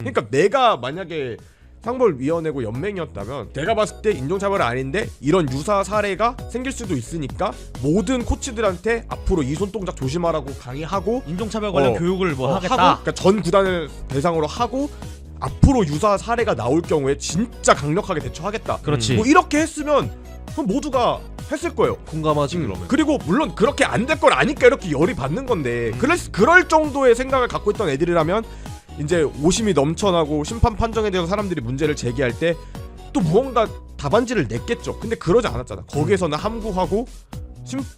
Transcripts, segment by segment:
그러니까 내가 만약에 상벌위원회고 연맹이었다면 내가 봤을 때 인종차별은 아닌데 이런 유사 사례가 생길 수도 있으니까 모든 코치들한테 앞으로 이 손동작 조심하라고 강의하고 인종차별 관련 교육을 뭐 하겠다. 하고, 그러니까 전 구단을 대상으로 하고 앞으로 유사 사례가 나올 경우에 진짜 강력하게 대처하겠다. 그렇지. 뭐 이렇게 했으면 그럼 모두가 했을 거예요. 공감하지 그러면. 그리고 물론 그렇게 안 될 걸 아니까 이렇게 열이 받는 건데 그럴 정도의 생각을 갖고 있던 애들이라면 이제 오심이 넘쳐나고 심판 판정에 대해서 사람들이 문제를 제기할 때 또 무언가 답안지를 냈겠죠. 근데 그러지 않았잖아. 거기에서는 함구하고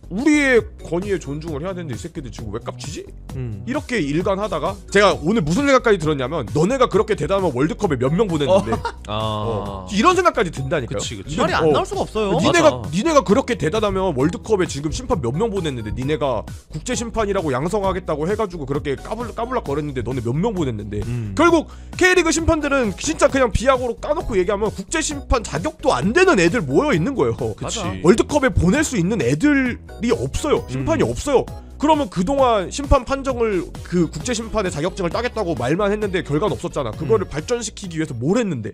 우리의 권위에 존중을 해야 되는데 이 새끼들 지금 왜 깝치지? 이렇게 일관하다가 제가 오늘 무슨 생각까지 들었냐면 너네가 그렇게 대단하면 월드컵에 몇 명 보냈는데 이런 생각까지 든다니까요. 그치. 이 말이 안 나올 수가 없어요. 니네가 그렇게 대단하면 월드컵에 지금 심판 몇 명 보냈는데 니네가 국제 심판이라고 양성하겠다고 해가지고 그렇게 까불락 거렸는데 너네 몇 명 보냈는데 결국 K리그 심판들은 진짜 그냥 비약으로 까놓고 얘기하면 국제 심판 자격도 안 되는 애들 모여 있는 거예요. 그치. 월드컵에 보낼 수 있는 애들이 없어요. 심판이 없어요. 그러면 그동안 심판 판정을 그 국제 심판의 자격증을 따겠다고 말만 했는데 결과는 없었잖아. 그거를 발전시키기 위해서 뭘 했는데.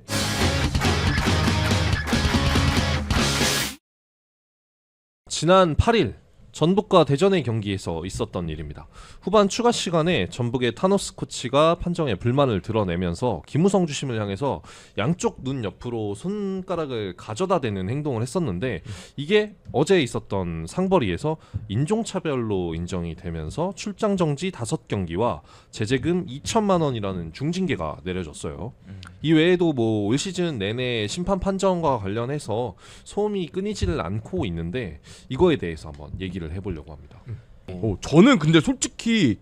지난 8일 전북과 대전의 경기에서 있었던 일입니다. 후반 추가 시간에 전북의 타노스 코치가 판정에 불만을 드러내면서 김우성 주심을 향해서 양쪽 눈 옆으로 손가락을 가져다 대는 행동을 했었는데 이게 어제 있었던 상벌위에서 인종차별로 인정이 되면서 출장 정지 5경기와 제재금 2천만 원이라는 중징계가 내려졌어요. 이 외에도 뭐 올 시즌 내내 심판 판정과 관련해서 소음이 끊이지를 않고 있는데 이거에 대해서 한번 얘기를 해보려고 합니다. 저는 근데 솔직히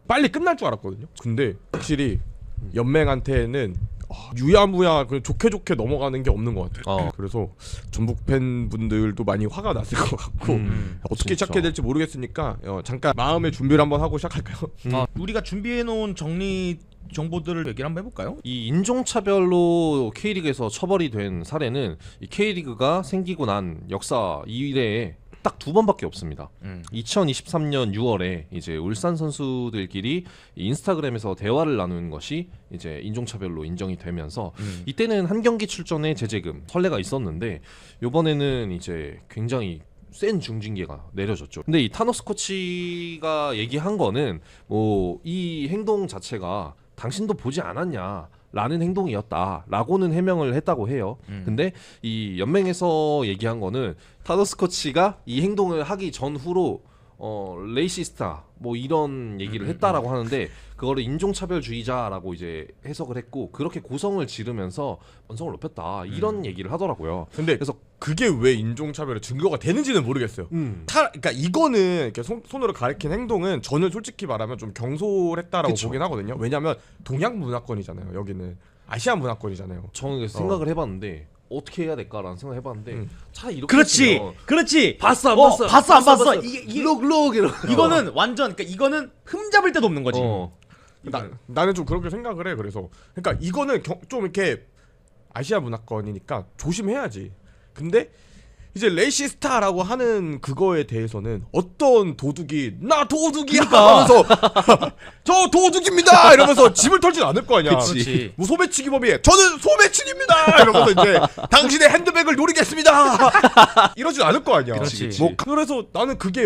빨리 끝날 줄 알았거든요. 근데 확실히 연맹한테는 유야무야 그냥 좋게 넘어가는 게 없는 것 같아요. 그래서 전북 팬분들도 많이 화가 났을 것 같고 어떻게 진짜. 시작해야 될지 모르겠으니까 잠깐 마음의 준비를 한번 하고 시작할까요? 우리가 준비해놓은 정리 정보들을 얘기를 한번 해볼까요? 이 인종차별로 K리그에서 처벌이 된 사례는 이 K리그가 생기고 난 역사 이래에 딱 2번밖에 없습니다. 2023년 6월에 이제 울산 선수들끼리 인스타그램에서 대화를 나누는 것이 이제 인종차별로 인정이 되면서 이때는 한 경기 출전에 제재금 선례가 있었는데 이번에는 이제 굉장히 센 중징계가 내려졌죠. 근데 이 타노스 코치가 얘기한 거는 뭐 이 행동 자체가 당신도 보지 않았냐 라는 행동이었다라고는 해명을 했다고 해요. 근데 이 연맹에서 얘기한 거는 타노스 코치가 이 행동을 하기 전후로 레이시스타 뭐 이런 얘기를 했다라고 하는데 그거를 인종차별주의자라고 이제 해석을 했고 그렇게 고성을 지르면서 언성을 높였다 이런 얘기를 하더라고요. 근데 그래서 그게 왜 인종차별의 증거가 되는지는 모르겠어요. 그러니까 이거는 이렇게 손으로 가리킨 행동은 저는 솔직히 말하면 좀 경솔했다라고 그쵸. 보긴 하거든요. 왜냐하면 동양 문화권이잖아요. 여기는 아시아 문화권이잖아요. 저는 생각을 해봤는데 어떻게 해야 될까라는 생각을 해봤는데 차라리 이렇게 그렇지, 했으면 그렇지. 봤어 안 봤어 안 봤어. 이거는 완전 그러니까 이거는 흠잡을 데도 없는 거지. 나는 좀 그렇게 생각을 해. 그러니까 이거는 좀 이렇게 아시아 문화권이니까 조심해야지. 근데 이제 레이시스타라고 하는 그거에 대해서는 어떤 도둑이 나 도둑이야 하면서 저 도둑입니다 이러면서 집을 털진 않을 거 아니야. 그치. 뭐 소매치기 범위에 저는 소매치기입니다 이러면서 이제 당신의 핸드백을 노리겠습니다 이러진 않을 거 아니야. 그렇지. 뭐 그래서 나는 그게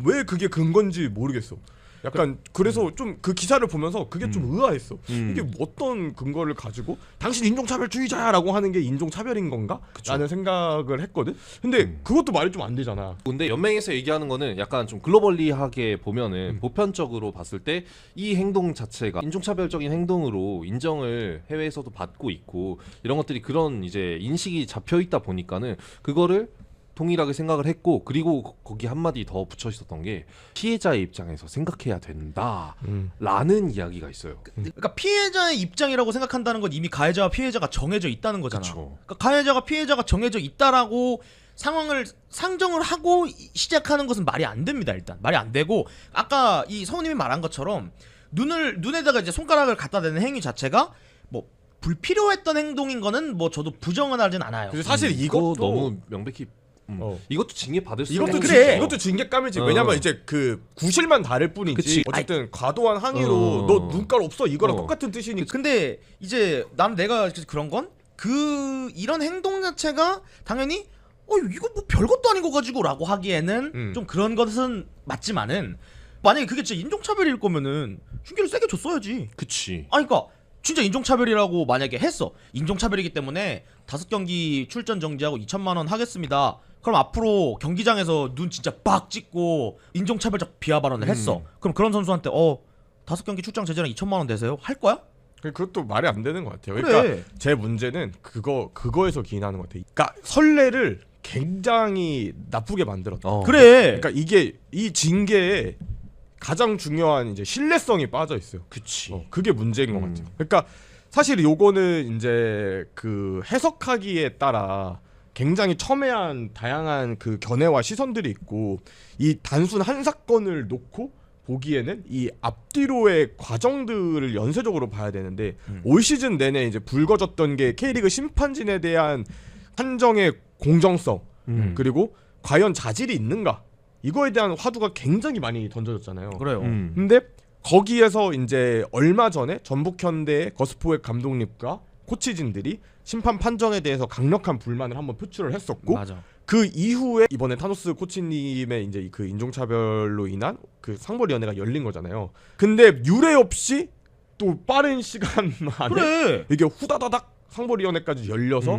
왜 그게 근건지 모르겠어. 약간 그래서 좀 그 기사를 보면서 그게 좀 의아했어. 이게 어떤 근거를 가지고 당신 인종차별주의자야라고 하는 게 인종차별인 건가? 라는 생각을 했거든. 근데 그것도 말이 좀 안 되잖아. 근데 연맹에서 얘기하는 거는 약간 좀 글로벌리하게 보면은 보편적으로 봤을 때 이 행동 자체가 인종차별적인 행동으로 인정을 해외에서도 받고 있고 이런 것들이 그런 이제 인식이 잡혀 있다 보니까는 그거를 동일하게 생각을 했고 그리고 거기 한마디 더 붙여 있었던 게 피해자의 입장에서 생각해야 된다라는 이야기가 있어요. 그러니까 피해자의 입장이라고 생각한다는 건 이미 가해자와 피해자가 정해져 있다는 거잖아. 그쵸. 그러니까 가해자가 피해자가 정해져 있다라고 상황을 상정을 하고 시작하는 것은 말이 안 됩니다. 일단 말이 안 되고 아까 이 성우님이 말한 것처럼 눈에다가 이제 손가락을 갖다 대는 행위 자체가 뭐 불필요했던 행동인 거는 뭐 저도 부정은 하진 않아요. 사실 이거 이것도 너무 명백히 이것도 징계 받을 수 이것도 있는 그래. 이것도 징계감이지. 어. 왜냐면 이제 그 구실만 다를 뿐이지. 그치. 어쨌든 과도한 항의로 너 눈깔 없어 이거랑 똑같은 뜻이니까. 근데 이제 난 내가 그런 건 이런 행동 자체가 당연히 이거 뭐 별것도 아닌 거 가지고라고 하기에는 좀 그런 것은 맞지만은 만약에 그게 진짜 인종차별일 거면은 징계를 세게 줬어야지. 그치. 그러니까 진짜 인종차별이라고 만약에 했어. 인종차별이기 때문에 5경기 출전 정지하고 2천만 원 하겠습니다. 그럼 앞으로 경기장에서 눈 진짜 빡 찍고 인종차별적 비하 발언을 했어. 그럼 그런 선수한테 5경기 출장 제재랑 2천만 원 되세요? 할 거야? 그것도 말이 안 되는 것 같아요. 그래. 그러니까 제 문제는 그거에서 기인하는 것 같아요. 그러니까 선례를 굉장히 나쁘게 만들었다. 그래. 그러니까 이게 이 징계에 가장 중요한 이제 신뢰성이 빠져 있어요. 그치. 그게 문제인 것 같아요. 그러니까 사실 요거는 이제 그 해석하기에 따라 굉장히 첨예한 다양한 그 견해와 시선들이 있고 이 단순 한 사건을 놓고 보기에는 이 앞뒤로의 과정들을 연쇄적으로 봐야 되는데 올 시즌 내내 이제 불거졌던 게 K리그 심판진에 대한 판정의 공정성 그리고 과연 자질이 있는가 이거에 대한 화두가 굉장히 많이 던져졌잖아요. 그래요. 근데 거기에서 이제 얼마 전에 전북현대 거스포의 감독님과 코치진들이 심판 판정에 대해서 강력한 불만을 한번 표출을 했었고 맞아. 그 이후에 이번에 타노스 코치님의 이제 그 인종차별로 인한 그 상벌위원회가 열린 거잖아요. 근데 유례 없이 또 빠른 시간 안에 그래. 이게 후다다닥 상벌위원회까지 열려서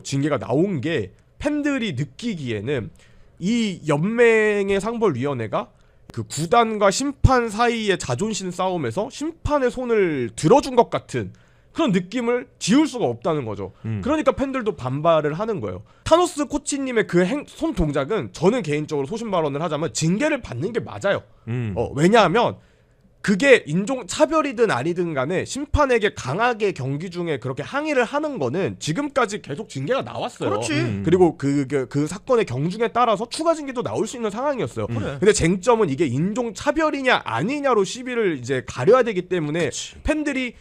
징계가 나온 게 팬들이 느끼기에는 이 연맹의 상벌위원회가 그 구단과 심판 사이의 자존심 싸움에서 심판의 손을 들어준 것 같은 그런 느낌을 지울 수가 없다는 거죠. 그러니까 팬들도 반발을 하는 거예요. 타노스 코치님의 그 손 동작은 저는 개인적으로 소신 발언을 하자면 징계를 받는 게 맞아요. 왜냐하면 그게 인종 차별이든 아니든 간에 심판에게 강하게 경기 중에 그렇게 항의를 하는 거는 지금까지 계속 징계가 나왔어요. 그렇지. 그리고 그 사건의 경중에 따라서 추가 징계도 나올 수 있는 상황이었어요. 그래. 근데 쟁점은 이게 인종 차별이냐 아니냐로 시비를 이제 가려야 되기 때문에 그치. 팬들이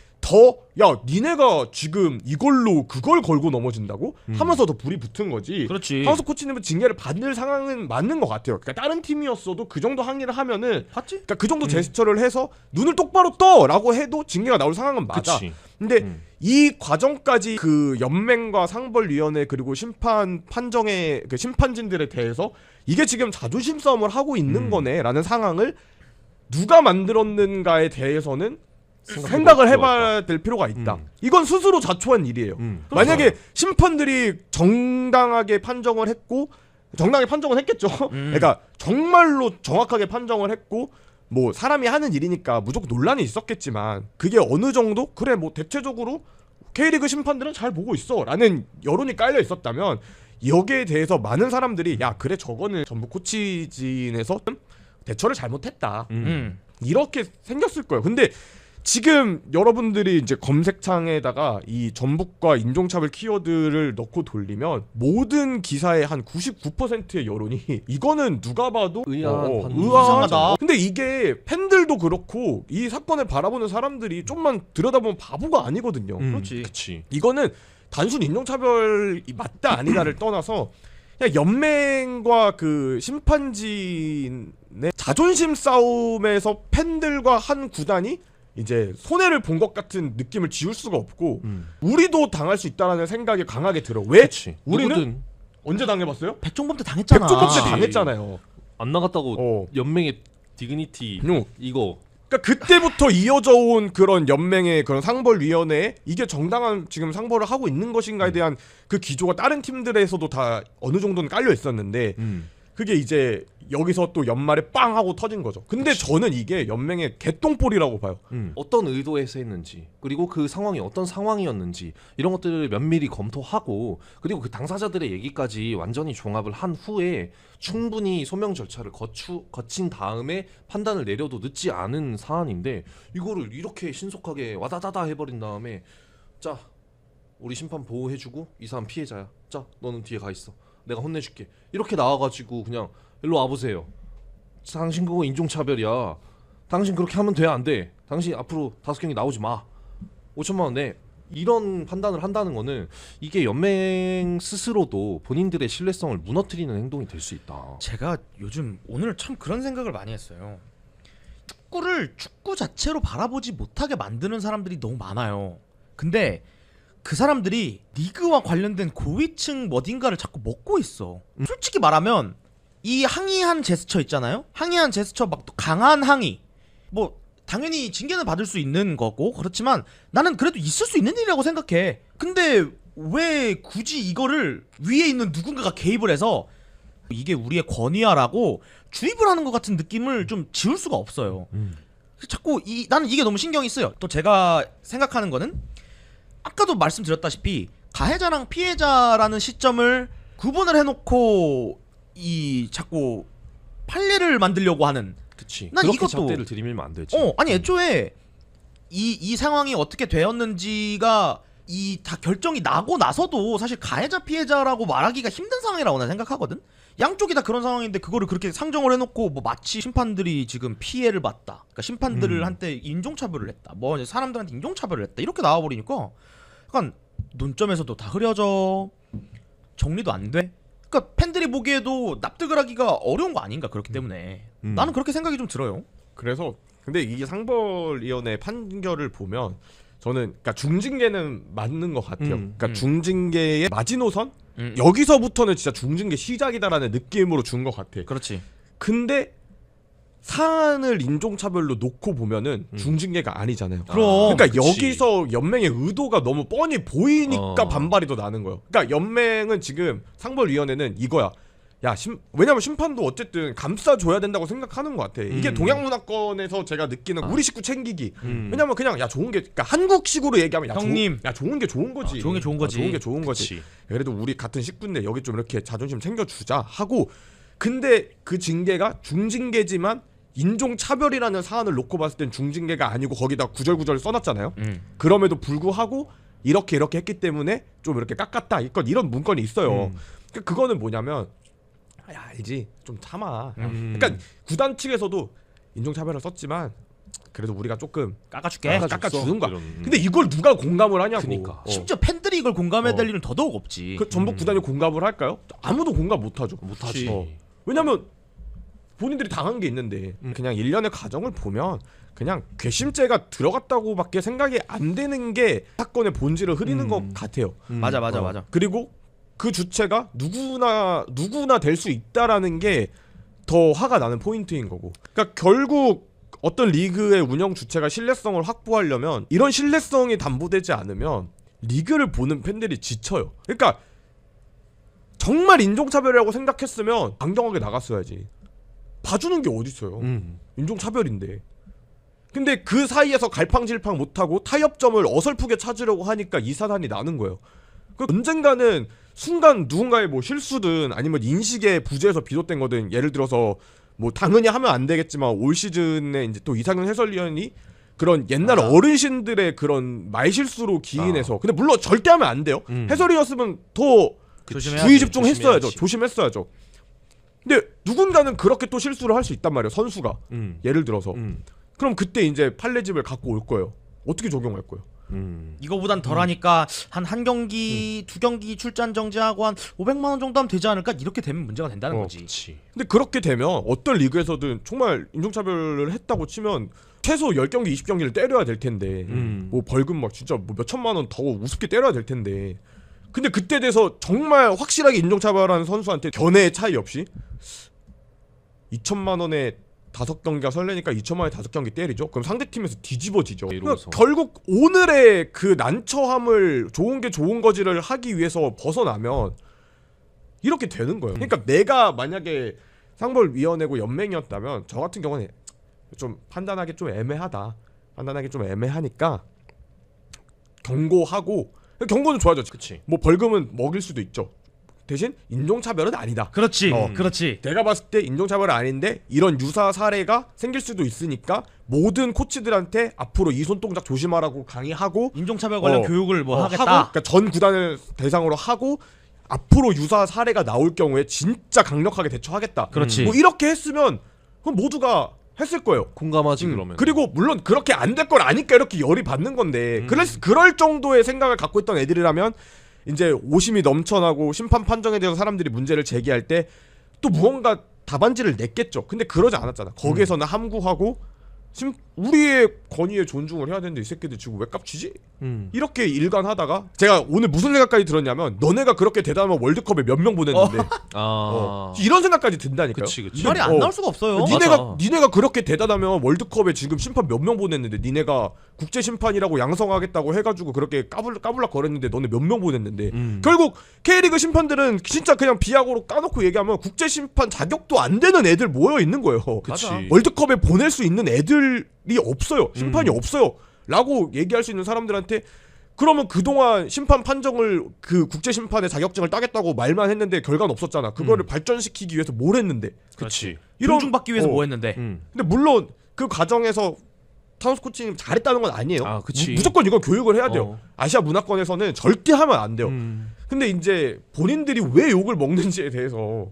니네가 지금 이걸로 그걸 걸고 넘어진다고 하면서 더 불이 붙은 거지. 그렇지. 타노스 코치님은 징계를 받을 상황은 맞는 것 같아요. 그러니까 다른 팀이었어도 그 정도 항의를 하면은 봤지? 그러니까 그 정도 제스처를 해서 눈을 똑바로 떠라고 해도 징계가 나올 상황은 맞아. 그치. 근데 이 과정까지 그 연맹과 상벌위원회 그리고 심판 판정의 그 심판진들에 대해서 이게 지금 자존심 싸움을 하고 있는 거네라는 상황을 누가 만들었는가에 대해서는 생각을 해봐야 될 필요가 있다. 이건 스스로 자초한 일이에요. 만약에 심판들이 정당하게 판정을 했고 정당하게 판정을 했겠죠. 그러니까 정말로 정확하게 판정을 했고 뭐 사람이 하는 일이니까 무조건 논란이 있었겠지만 그게 어느 정도 그래 뭐 대체적으로 K리그 심판들은 잘 보고 있어라는 여론이 깔려 있었다면 여기에 대해서 많은 사람들이 야 그래 저거는 전북 코치진에서 대처를 잘못했다. 이렇게 생겼을 거예요. 근데 지금 여러분들이 이제 검색창에다가 이 전북과 인종차별 키워드를 넣고 돌리면 모든 기사의 한 99%의 여론이 이거는 누가 봐도 의아한 반응. 이상하다. 근데 이게 팬들도 그렇고 이 사건을 바라보는 사람들이 좀만 들여다보면 바보가 아니거든요. 그렇지. 그치. 이거는 단순 인종차별이 맞다 아니다를 떠나서 그냥 연맹과 그 심판진의 자존심 싸움에서 팬들과 한 구단이 이제 손해를 본 것 같은 느낌을 지울 수가 없고 우리도 당할 수 있다라는 생각이 강하게 들어. 왜? 그치. 우리는 누구든 언제 당해봤어요? 백종범 때 당했잖아. 백종범 때 그치. 당했잖아요. 안 나갔다고 어. 연맹의 디그니티 이거 그러니까 그때부터 이어져 온 그런 연맹의 그런 상벌위원회에 이게 정당한 지금 상벌을 하고 있는 것인가에 대한 그 기조가 다른 팀들에서도 다 어느 정도는 깔려 있었는데 그게 이제 여기서 또 연말에 빵 하고 터진 거죠. 근데 저는 이게 연맹의 개똥볼이라고 봐요. 어떤 의도에서 했는지 그리고 그 상황이 어떤 상황이었는지 이런 것들을 면밀히 검토하고 그리고 그 당사자들의 얘기까지 완전히 종합을 한 후에 충분히 소명 절차를 거친 다음에 판단을 내려도 늦지 않은 사안인데 이거를 이렇게 신속하게 와다다다 해버린 다음에 자 우리 심판 보호해주고 이 사람 피해자야. 자 너는 뒤에 가 있어. 내가 혼내줄게. 이렇게 나와가지고 그냥 일로 와보세요. 당신 그거 인종차별이야. 당신 그렇게 하면 돼 안 돼? 당신 앞으로 5경기 나오지 마. 5천만 원 내. 이런 판단을 한다는 거는 이게 연맹 스스로도 본인들의 신뢰성을 무너뜨리는 행동이 될 수 있다. 제가 요즘 오늘 참 그런 생각을 많이 했어요. 축구를 축구 자체로 바라보지 못하게 만드는 사람들이 너무 많아요. 근데 그 사람들이 리그와 관련된 고위층 어딘가를 자꾸 먹고 있어. 솔직히 말하면 이 항의한 제스처 있잖아요. 항의한 제스처 막 또 강한 항의. 뭐 당연히 징계는 받을 수 있는 거고 그렇지만 나는 그래도 있을 수 있는 일이라고 생각해. 근데 왜 굳이 이거를 위에 있는 누군가가 개입을 해서 이게 우리의 권위야라고 주입을 하는 것 같은 느낌을 좀 지울 수가 없어요. 자꾸 나는 이게 너무 신경이 쓰여. 또 제가 생각하는 거는 아까도 말씀드렸다시피 가해자랑 피해자라는 시점을 구분을 해놓고 이 자꾸 판례를 만들려고 하는. 그치. 난 그렇게 이것도- 잣대를 들이밀면 안 되지. 아니 애초에 이 상황이 어떻게 되었는지가 이 다 결정이 나고 나서도 사실 가해자 피해자라고 말하기가 힘든 상황이라고 난 생각하거든. 양쪽이 다 그런 상황인데 그거를 그렇게 상정을 해놓고 뭐 마치 심판들이 지금 피해를 봤다. 그러니까 심판들을 한테 인종차별을 했다. 뭐 이제 사람들한테 인종차별을 했다. 이렇게 나와버리니까 약간 논점에서도 다 흐려져. 정리도 안 돼. 그러니까 팬들이 보기에도 납득을 하기가 어려운 거 아닌가 그렇기 때문에 나는 그렇게 생각이 좀 들어요. 그래서 근데 이게 상벌위원회 판결을 보면 저는 그러니까 중징계는 맞는 것 같아요. 그러니까 중징계의 마지노선 여기서부터는 진짜 중징계 시작이다라는 느낌으로 준 것 같아. 그렇지. 근데 사안을 인종차별로 놓고 보면은 중징계가 아니잖아요. 그럼. 그러니까 그치. 여기서 연맹의 의도가 너무 뻔히 보이니까 반발이 더 나는 거예요. 그러니까 연맹은 지금 상벌위원회는 이거야. 야, 왜냐면 심판도 어쨌든 감싸줘야 된다고 생각하는 것 같아. 이게 동양문화권에서 제가 느끼는 우리 식구 챙기기. 왜냐면 그냥 야 좋은 게, 그러니까 한국식으로 얘기하면 야 형님. 야 좋은 게 좋은 거지. 좋은 게 좋은 거지. 좋은 게 좋은 거지. 그치. 그래도 우리 같은 식구인데 여기 좀 이렇게 자존심 챙겨주자 하고. 근데 그 징계가 중징계지만 인종차별이라는 사안을 놓고 봤을 땐 중징계가 아니고 거기다 구절구절 써놨잖아요. 그럼에도 불구하고 이렇게 했기 때문에 좀 이렇게 깎았다. 이런 문건이 있어요. 그러니까 그거는 뭐냐면 야 알지 좀 참아. 그러니까 구단 측에서도 인종차별을 썼지만 그래도 우리가 조금 깎아줄게. 깎아주는 거야. 이런. 근데 이걸 누가 공감을 하냐고. 그니까. 심지어 팬들이 이걸 공감해야 될 일은 더더욱 없지. 그 전북 구단이 공감을 할까요? 아무도 공감 못하죠. 못하지. 왜냐면 본인들이 당한 게 있는데 그냥 일련의 과정을 보면 그냥 괘씸죄가 들어갔다고밖에 생각이 안 되는 게 사건의 본질을 흐리는 것 같아요. 맞아. 그리고 그 주체가 누구나 될 수 있다라는 게 더 화가 나는 포인트인 거고. 그러니까 결국 어떤 리그의 운영 주체가 신뢰성을 확보하려면 이런 신뢰성이 담보되지 않으면 리그를 보는 팬들이 지쳐요. 그러니까 정말 인종차별이라고 생각했으면 강경하게 나갔어야지. 봐주는 게 어딨어요. 인종차별인데. 근데 그 사이에서 갈팡질팡 못하고 타협점을 어설프게 찾으려고 하니까 이 사단이 나는 거예요. 그 언젠가는 순간 누군가의 뭐 실수든 아니면 인식의 부재에서 비롯된 거든, 예를 들어서 뭐 당연히 하면 안 되겠지만 올 시즌에 이제 또 이상현 해설위원이 그런 옛날 어르신들의 그런 말실수로 기인해서 근데 물론 절대 하면 안 돼요. 해설이었으면 더 주의 집중했어야죠. 조심했어야죠. 근데 누군가는 그렇게 또 실수를 할 수 있단 말이에요. 선수가 예를 들어서 그럼 그때 이제 판례집을 갖고 올 거예요. 어떻게 적용할 거예요? 이거보단 덜하니까 한 경기, 두 경기 출전 정지하고 한 500만 원 정도 하면 되지 않을까? 이렇게 되면 문제가 된다는 거지. 그치. 근데 그렇게 되면 어떤 리그에서든 정말 인종차별을 했다고 치면 최소 10경기, 20경기를 때려야 될 텐데 뭐 벌금 막 진짜 뭐 몇천만 원 더 우습게 때려야 될 텐데, 근데 그때 돼서 정말 확실하게 인종차별하는 선수한테 견해의 차이 없이 2천만 원에 5경기가 설레니까 2천만 원에 5경기 때리죠. 그럼 상대팀에서 뒤집어지죠. 그러니까 결국 오늘의 그 난처함을 좋은 게 좋은 거지를 하기 위해서 벗어나면 이렇게 되는 거예요. 그러니까 내가 만약에 상벌위원회고 연맹이었다면 저 같은 경우는 좀 판단하기 좀 애매하다. 판단하기 좀 애매하니까 경고하고, 경고는 좋아져. 그치. 뭐 벌금은 먹일 수도 있죠. 대신 인종차별은 아니다. 그렇지. 그렇지. 내가 봤을 때 인종차별은 아닌데 이런 유사 사례가 생길 수도 있으니까 모든 코치들한테 앞으로 이 손동작 조심하라고 강의하고 인종차별 관련 교육을 뭐 하겠다. 하고, 그러니까 전 구단을 대상으로 하고 앞으로 유사 사례가 나올 경우에 진짜 강력하게 대처하겠다. 그렇지. 뭐 이렇게 했으면 그럼 모두가 했을 거예요. 공감하지 그러면. 그리고 물론 그렇게 안 될 걸 아니까 이렇게 열이 받는 건데 그럴 정도의 생각을 갖고 있던 애들이라면 이제 오심이 넘쳐나고 심판 판정에 대해서 사람들이 문제를 제기할 때 또 무언가 답안지를 냈겠죠. 근데 그러지 않았잖아. 거기에서는 함구하고 우리의 권위에 존중을 해야 되는데 이 새끼들 지금 왜 깝치지? 이렇게 일관하다가 제가 오늘 무슨 생각까지 들었냐면 너네가 그렇게 대단하면 월드컵에 몇 명 보냈는데 이런 생각까지 든다니까요. 그치. 이 말이 안 나올 수가 없어요. 니네가 그렇게 대단하면 월드컵에 지금 심판 몇 명 보냈는데 니네가 국제 심판이라고 양성하겠다고 해가지고 그렇게 까불락 거렸는데 너네 몇 명 보냈는데 결국 K리그 심판들은 진짜 그냥 비약으로 까놓고 얘기하면 국제 심판 자격도 안 되는 애들 모여 있는 거예요. 그치. 월드컵에 보낼 수 있는 애들이 없어요. 심판이 없어요. 라고 얘기할 수 있는 사람들한테 그러면 그동안 심판 판정을 그 국제 심판의 자격증을 따겠다고 말만 했는데 결과는 없었잖아. 그거를 발전시키기 위해서 뭘 했는데. 그렇지. 존중받기 위해서 뭐 했는데. 근데 물론 그 과정에서 타노스 코치님 잘했다는 건 아니에요. 아, 그치. 무조건 이건 교육을 해야 돼요. 아시아 문화권에서는 절대 하면 안 돼요. 근데 이제 본인들이 왜 욕을 먹는지에 대해서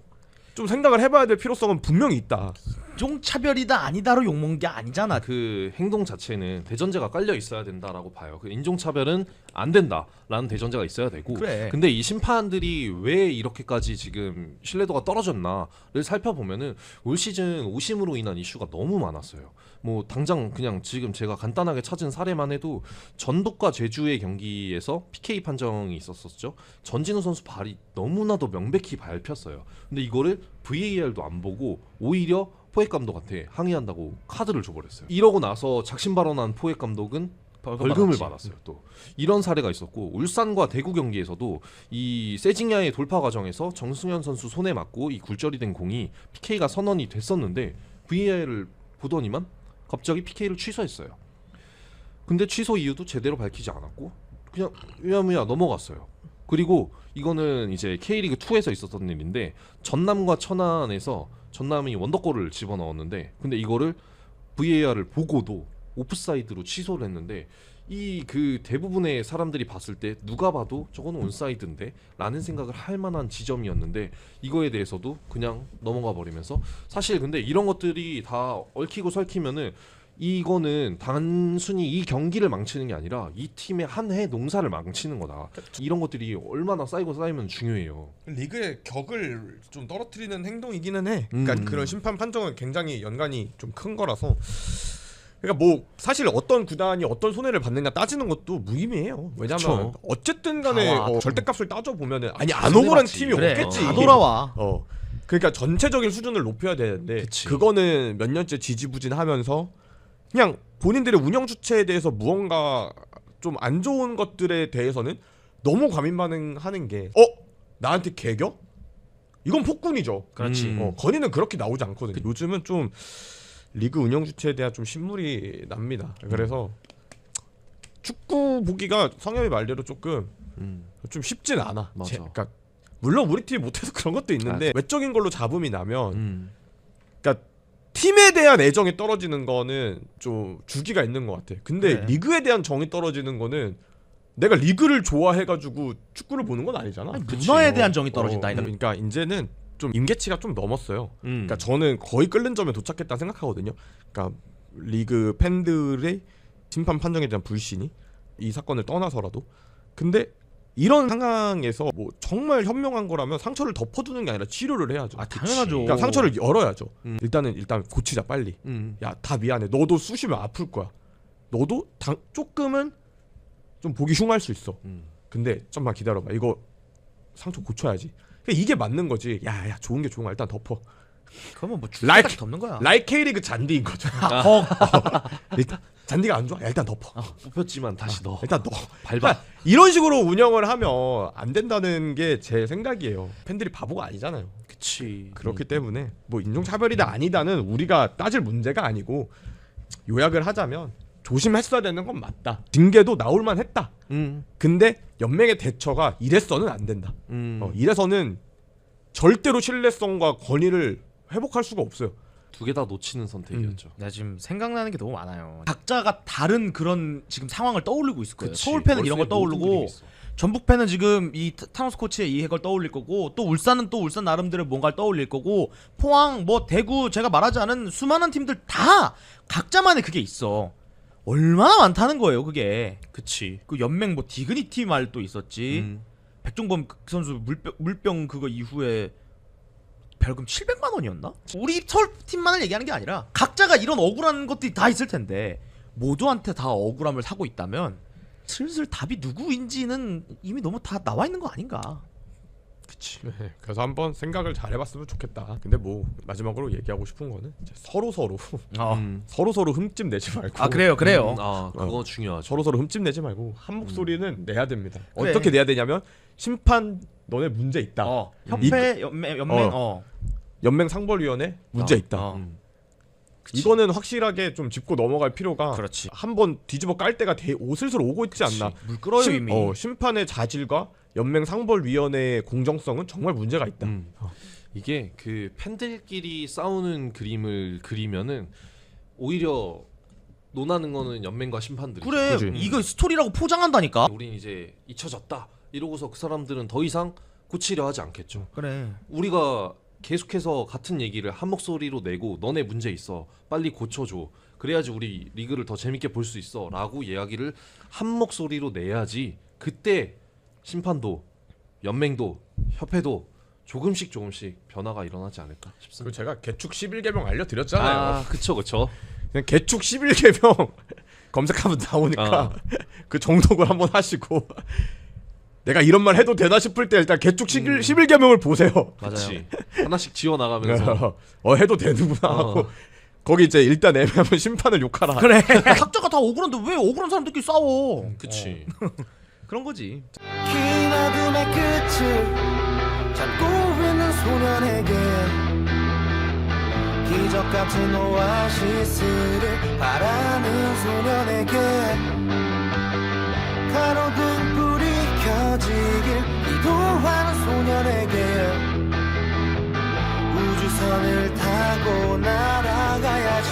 좀 생각을 해봐야 될 필요성은 분명히 있다. 인종차별이다 아니다로 욕먹는 게 아니잖아. 그 행동 자체는 대전제가 깔려 있어야 된다라고 봐요. 그 인종차별은 안 된다라는 대전제가 있어야 되고. 그래. 근데 이 심판들이 왜 이렇게까지 지금 신뢰도가 떨어졌나를 살펴보면은 올 시즌 오심으로 인한 이슈가 너무 많았어요. 뭐 당장 그냥 지금 제가 간단하게 찾은 사례만 해도 전북과 제주의 경기에서 PK 판정이 있었었죠. 전진우 선수 발이 너무나도 명백히 밟혔어요. 근데 이거를 VAR도 안 보고 오히려 포획 감독한테 항의한다고 카드를 줘버렸어요. 이러고 나서 작심 발언한 포획 감독은 벌금을 받았어요. 또 이런 사례가 있었고 울산과 대구 경기에서도 이 세징야의 돌파 과정에서 정승현 선수 손에 맞고 이 굴절이 된 공이 PK가 선언이 됐었는데 VAR을 보더니만 갑자기 PK를 취소했어요. 근데 취소 이유도 제대로 밝히지 않았고 그냥 으야무야 넘어갔어요. 그리고 이거는 이제 K리그 2에서 있었던 일인데 전남과 천안에서 전남이 원더골을 집어넣었는데 근데 이거를 VAR을 보고도 오프사이드로 취소를 했는데 이 그 대부분의 사람들이 봤을 때 누가 봐도 저거는 온사이드인데 라는 생각을 할 만한 지점이었는데 이거에 대해서도 그냥 넘어가 버리면서 사실 근데 이런 것들이 다 얽히고 설키면은 이거는 단순히 이 경기를 망치는 게 아니라 이 팀의 한 해 농사를 망치는 거다. 이런 것들이 얼마나 쌓이고 쌓이면 중요해요. 리그의 격을 좀 떨어뜨리는 행동이기는 해. 그러니까 그런 심판 판정은 굉장히 연관이 좀 큰 거라서. 그러니까 뭐 사실 어떤 구단이 어떤 손해를 받느냐 따지는 것도 무의미해요. 왜냐면 그쵸. 어쨌든 간에 절대값을 따져 보면은 아니 안 손해봤지. 억울한 팀이 그래, 없겠지. 다 돌아와. 그러니까 전체적인 수준을 높여야 되는데 그치. 그거는 몇 년째 지지부진하면서 그냥 본인들의 운영 주체에 대해서 무언가 좀 안 좋은 것들에 대해서는 너무 과민 반응하는 게 나한테 개겨? 이건 폭군이죠. 그렇지. 건의는 그렇게 나오지 않거든요. 요즘은 좀 리그 운영 주체에 대한 좀 신물이 납니다. 그래서 축구 보기가 성현이 말대로 조금 좀 쉽진 않아. 맞아. 그러니까 물론 우리 팀이 못해서 그런 것도 있는데 외적인 걸로 잡음이 나면 그러니까 팀에 대한 애정이 떨어지는 거는 좀 주기가 있는 것 같아. 근데 그래. 리그에 대한 정이 떨어지는 거는 내가 리그를 좋아해가지고 축구를 보는 건 아니잖아. 문화에 대한 정이 떨어진다. 그러니까 이제는 좀 임계치가 좀 넘었어요. 그러니까 저는 거의 끓는 점에 도착했다 생각하거든요. 그러니까 리그 팬들의 심판 판정에 대한 불신이 이 사건을 떠나서라도 근데 이런 상황에서 뭐 정말 현명한 거라면 상처를 덮어두는 게 아니라 치료를 해야죠. 당연하죠. 그러니까 상처를 열어야죠. 일단 고치자 빨리. 야 다 미안해. 너도 쑤시면 아플 거야. 너도 조금은 좀 보기 흉할 수 있어. 근데 좀만 기다려봐. 이거 상처 고쳐야지. 그러니까 이게 맞는 거지. 야 좋은 게 좋은 거야. 일단 덮어. 그러면 뭐 주까지 덮는 거야. 라이크 K리그 잔디인 거죠. 일단 잔디가 안 좋아? 야, 일단 덮어. 뽑혔지만 다시 넣어. 일단 넣어. 밟아. 이런 식으로 운영을 하면 안 된다는 게 제 생각이에요. 팬들이 바보가 아니잖아요. 그치. 그렇기 때문에 뭐 인종차별이다 아니다는 우리가 따질 문제가 아니고 요약을 하자면 조심했어야 되는 건 맞다. 징계도 나올만 했다. 근데 연맹의 대처가 이래서는 안 된다. 이래서는 절대로 신뢰성과 권위를 회복할 수가 없어요. 두 개 다 놓치는 선택이었죠. 내가 지금 생각나는 게 너무 많아요. 각자가 다른 그런 지금 상황을 떠올리고 있을 거예요. 그치. 서울 팬은 이런 걸 머릿속에 모든 떠오르고 그림이 있어. 전북팬은 지금 이 타노스 코치의 이 해걸 떠올릴 거고 또 울산은 또 울산 나름대로 뭔가를 떠올릴 거고 포항 뭐 대구 제가 말하지 않은 수많은 팀들 다 각자만의 그게 있어. 얼마나 많다는 거예요 그게. 그치. 그 연맹 뭐 디그니티 말도 있었지. 백종범 그 선수 물병 그거 이후에 벌금 700만 원이었나? 우리 서울 팀만을 얘기하는 게 아니라 각자가 이런 억울한 것들이 다 있을 텐데 모두한테 다 억울함을 사고 있다면 슬슬 답이 누구인지는 이미 너무 다 나와 있는 거 아닌가? 그치. 네, 그래서 한번 생각을 잘 해봤으면 좋겠다. 근데 뭐 마지막으로 얘기하고 싶은 거는 이제 서로 서로 흠집 내지 말고. 아 그래요. 아 그거 중요하죠. 서로 흠집 내지 말고 한 목소리는 내야 됩니다. 그래. 어떻게 내야 되냐면 심판 너네 문제 있다. 협회 연맹 연맹 상벌위원회 문제 있다. 이거는 확실하게 좀 짚고 넘어갈 필요가 그렇지. 한번 뒤집어 깔 때가 슬슬 오고 있지 않나. 물 끓어요 이미. 심판의 자질과 연맹 상벌위원회의 공정성은 정말 문제가 있다. 이게 그 팬들끼리 싸우는 그림을 그리면은 오히려 논하는 거는 연맹과 심판들이. 그래 그치. 이거 스토리라고 포장한다니까. 우린 이제 잊혀졌다 이러고서 그 사람들은 더 이상 고치려 하지 않겠죠. 그래. 우리가 계속해서 같은 얘기를 한 목소리로 내고 너네 문제 있어 빨리 고쳐줘 그래야지 우리 리그를 더 재밌게 볼 수 있어 라고 이야기를 한 목소리로 내야지 그때 심판도 연맹도 협회도 조금씩 변화가 일어나지 않을까 그 싶습니다. 제가 개축 11개명 알려드렸잖아요. 아 그쵸 그냥 개축 11개명 검색하면 나오니까 그 정독을 한번 하시고 내가 이런 말 해도 되나 싶을 때 일단 개축 11개명을 보세요. 맞아요. 하나씩 지워 나가면서 해도 되는구나 하고 거기 이제 일단 애매하면 심판을 욕하라. 그래. 각자가 다 억울한데 왜 억울한 사람들끼리 싸워? 그치. 그런 거지. 긴 어둠의 끝을 잡고 있는 소년에게 기적 같은 오아시스를 바라는 소년에게 가로등 불이 켜지길 기도하는 소년에게 우주선을 타고 날아가야지